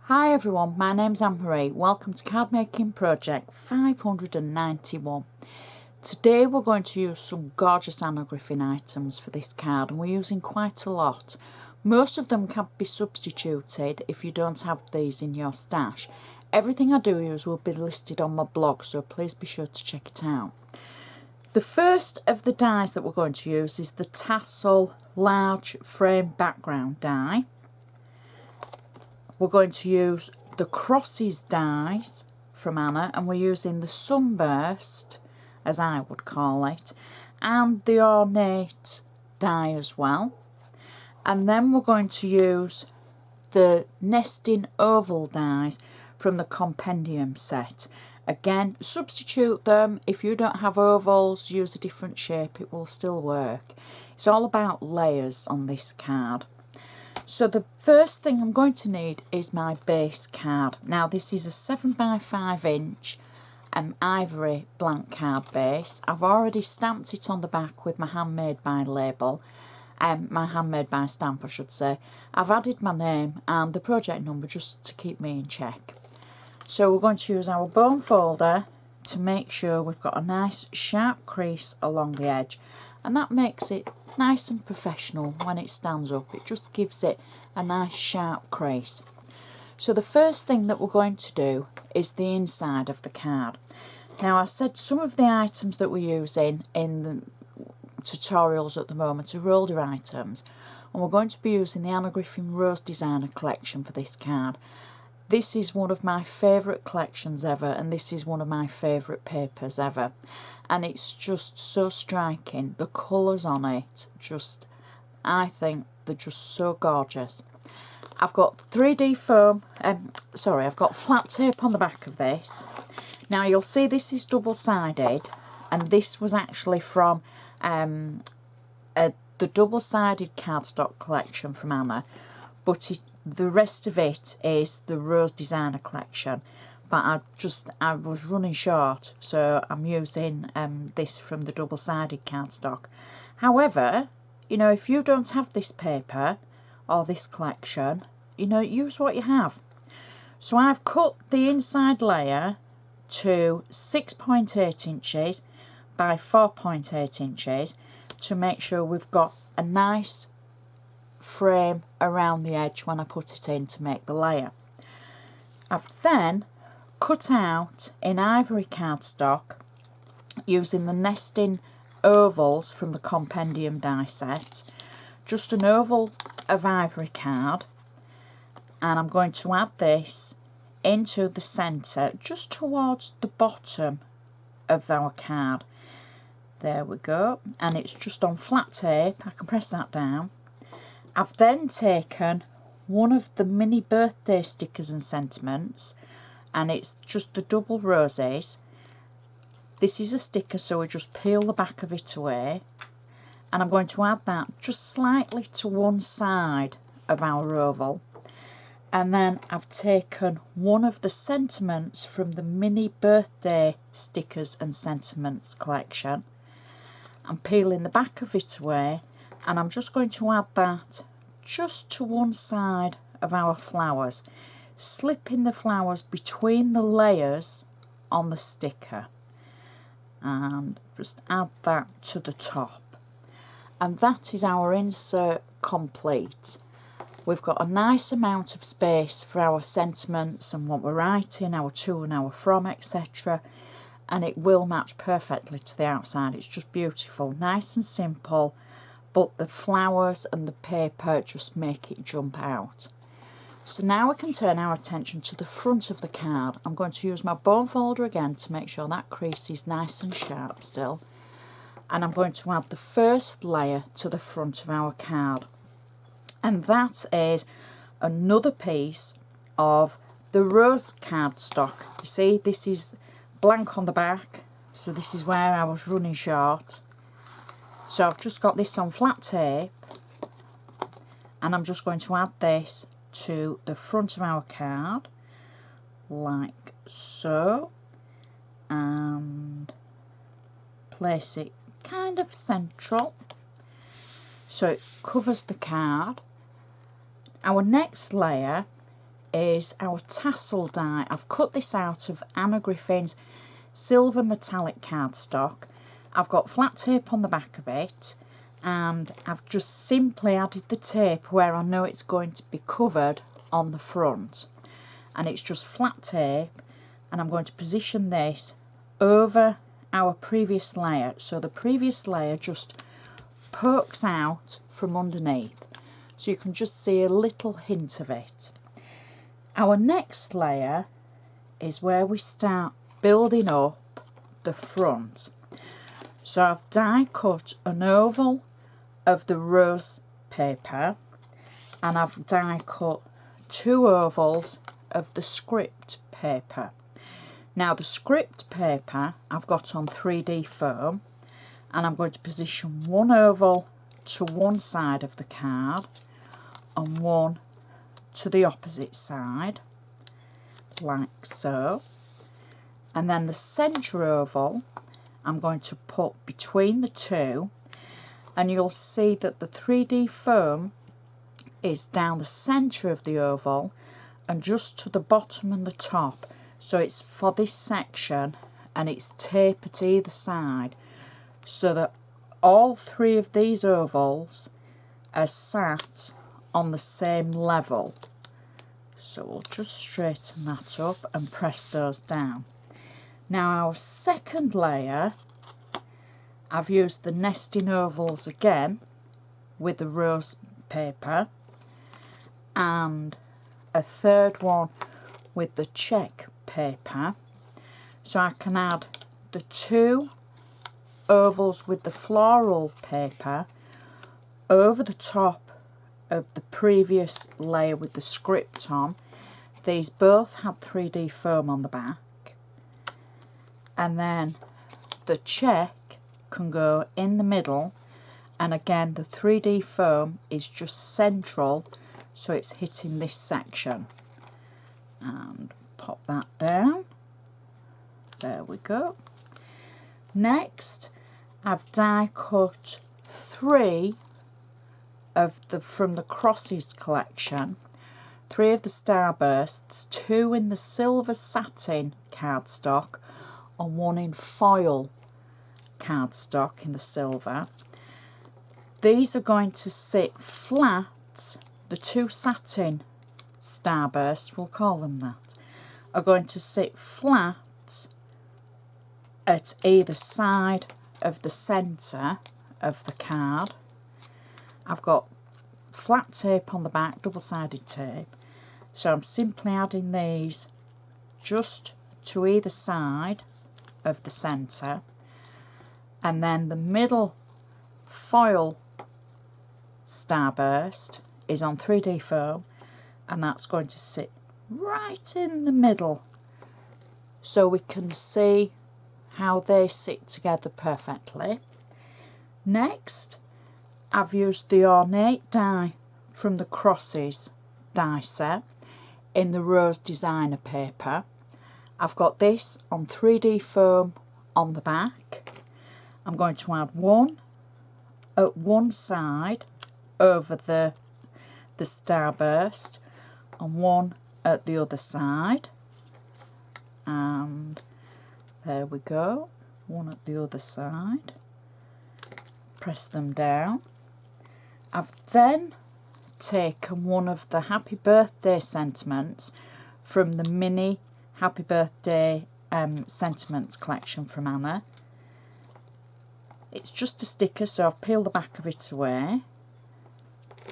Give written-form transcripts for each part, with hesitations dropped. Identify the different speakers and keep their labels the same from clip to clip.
Speaker 1: Hi everyone, my name's Anne-Marie. Welcome to Card Making Project 591. Today we're going to use some gorgeous Anna Griffin items for this card, and we're using quite a lot. Most of them can be substituted if you don't have these in your stash. Everything I do use will be listed on my blog, so please be sure to check it out. The first of the dies that we're going to use is the Tassel Large Frame Background die. We're going to use the Crosses dies from Anna, and we're using the Sunburst, as I would call it, and the Ornate die as well. And then we're going to use the Nesting Oval dies from the Compendium set. Again, substitute them. If you don't have ovals, use a different shape, it will still work. It's all about layers on this card. So the first thing I'm going to need is my base card. Now this is a 7x5 inch ivory blank card base. I've already stamped it on the back with my Handmade By label, my Handmade By stamp I should say. I've added my name and the project number just to keep me in check. So we're going to use our bone folder to make sure we've got a nice sharp crease along the edge, and that makes it nice and professional when it stands up. It just gives it a nice sharp crease. So the first thing that we're going to do is the inside of the card. Now I said some of the items that we're using in the tutorials at the moment are older items, and we're going to be using the Anna Griffin Rose Designer collection for this card. This is one of my favourite collections ever, and this is one of my favourite papers ever. And it's just so striking. The colours on it, I think they're just so gorgeous. I've got 3D foam, I've got flat tape on the back of this. Now you'll see this is double-sided, and this was actually from the double-sided cardstock collection from Anna, but the rest of it is the Rose Designer collection, but I was running short, so I'm using this from the double-sided cardstock. However, you know, if you don't have this paper or this collection, you know, use what you have. So I've cut the inside layer to 6.8 inches by 4.8 inches to make sure we've got a nice frame around the edge when I put it in to make the layer. I've then cut out in ivory cardstock using the Nesting Ovals from the Compendium die set, just an oval of ivory card, and I'm going to add this into the centre just towards the bottom of our card. There we go, and it's just on flat tape. I can press that down. I've then taken one of the mini birthday stickers and sentiments, and it's just the double roses. This is a sticker, so we just peel the back of it away, and I'm going to add that just slightly to one side of our oval. And then I've taken one of the sentiments from the mini birthday stickers and sentiments collection. I'm peeling the back of it away, and I'm just going to add that just to one side of our flowers, slipping the flowers between the layers on the sticker, and just add that to the top. And that is our insert complete. We've got a nice amount of space for our sentiments and what we're writing, our to and our from, etc. And it will match perfectly to the outside. It's just beautiful, nice and simple, but the flowers and the paper just make it jump out. So now we can turn our attention to the front of the card. I'm going to use my bone folder again to make sure that crease is nice and sharp still. And I'm going to add the first layer to the front of our card. And that is another piece of the rose cardstock. You see, this is blank on the back, so this is where I was running short. So I've just got this on flat tape, and I'm just going to add this to the front of our card, like so, and place it kind of central so it covers the card. Our next layer is our tassel die. I've cut this out of Anna Griffin's silver metallic cardstock. I've got flat tape on the back of it, and I've just simply added the tape where I know it's going to be covered on the front. And it's just flat tape, and I'm going to position this over our previous layer, so the previous layer just pokes out from underneath, so you can just see a little hint of it. Our next layer is where we start building up the front. So I've die cut an oval of the rose paper, and I've die cut 2 ovals of the script paper. Now the script paper I've got on 3D foam, and I'm going to position 1 oval to one side of the card and 1 to the opposite side, like so. And then the centre oval I'm going to put between the two, and you'll see that the 3D foam is down the centre of the oval and just to the bottom and the top. So it's for this section, and it's tape at either side, so that all 3 of these ovals are sat on the same level. So we'll just straighten that up and press those down. Now our second layer, I've used the nesting ovals again with the rose paper, and a third one with the check paper, so I can add the 2 ovals with the floral paper over the top of the previous layer with the script on. These both had 3D foam on the back, and then the check can go in the middle, and again the 3D foam is just central, so it's hitting this section. And pop that down. There we go. Next, I've die cut 3 of the from the Crosses collection, 3 of the starbursts, 2 in the silver satin cardstock and 1 in foil cardstock in the silver. These are going to sit flat. The 2 satin starbursts, we'll call them that, are going to sit flat at either side of the centre of the card. I've got flat tape on the back, double-sided tape, so I'm simply adding these just to either side of the centre, and then the middle foil starburst is on 3D foam, and that's going to sit right in the middle, so we can see how they sit together perfectly. Next, I've used the ornate die from the Crosses die set in the Rose Designer paper. I've got this on 3D foam on the back. I'm going to add 1 at one side over the starburst and 1 at the other side, and there we go, 1 at the other side. Press them down. I've then taken one of the happy birthday sentiments from the mini happy birthday sentiments collection from Anna. It's just a sticker, so I've peeled the back of it away,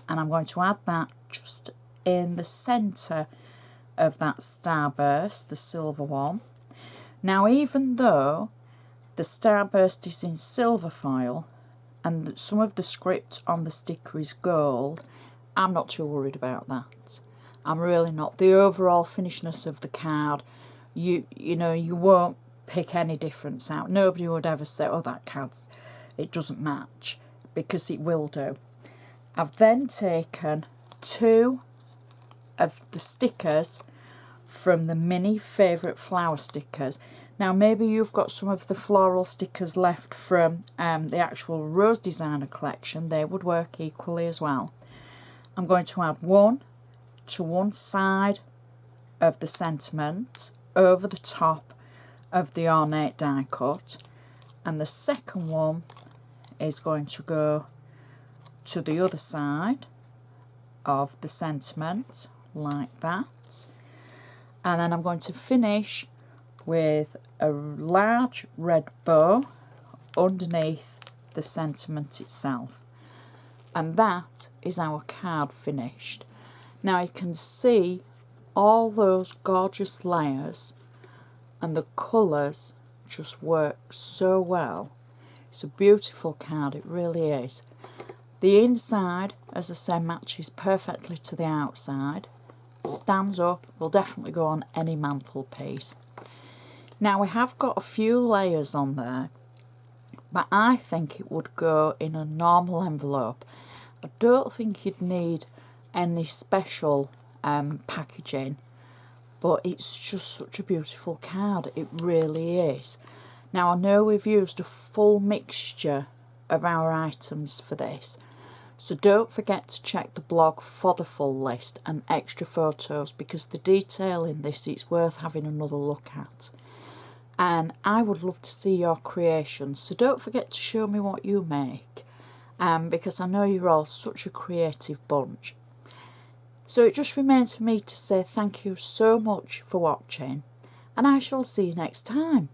Speaker 1: and I'm going to add that just in the centre of that starburst, the silver one. Now, even though the starburst is in silver foil and some of the script on the sticker is gold, I'm not too worried about that. I'm really not. The overall finishness of the card, you know, you won't pick any difference out. Nobody would ever say, oh, that card's, it doesn't match, because it will do. I've then taken 2 of the stickers from the mini favourite flower stickers. Now, maybe you've got some of the floral stickers left from the actual Rose Designer collection. They would work equally as well. I'm going to add 1 to one side of the sentiment over the top of the ornate die cut, and the second one is going to go to the other side of the sentiment like that, and then I'm going to finish with a large red bow underneath the sentiment itself, and that is our card finished. Now you can see all those gorgeous layers, and the colours just work so well. It's a beautiful card, it really is. The inside, as I say, matches perfectly to the outside, stands up, will definitely go on any mantelpiece. Now we have got a few layers on there, but I think it would go in a normal envelope. I don't think you'd need any special packaging, but it's just such a beautiful card, it really is. Now I know we've used a full mixture of our items for this, so don't forget to check the blog for the full list and extra photos, because the detail in this is worth having another look at. And I would love to see your creations, so don't forget to show me what you make, because I know you're all such a creative bunch. So it just remains for me to say thank you so much for watching, and I shall see you next time.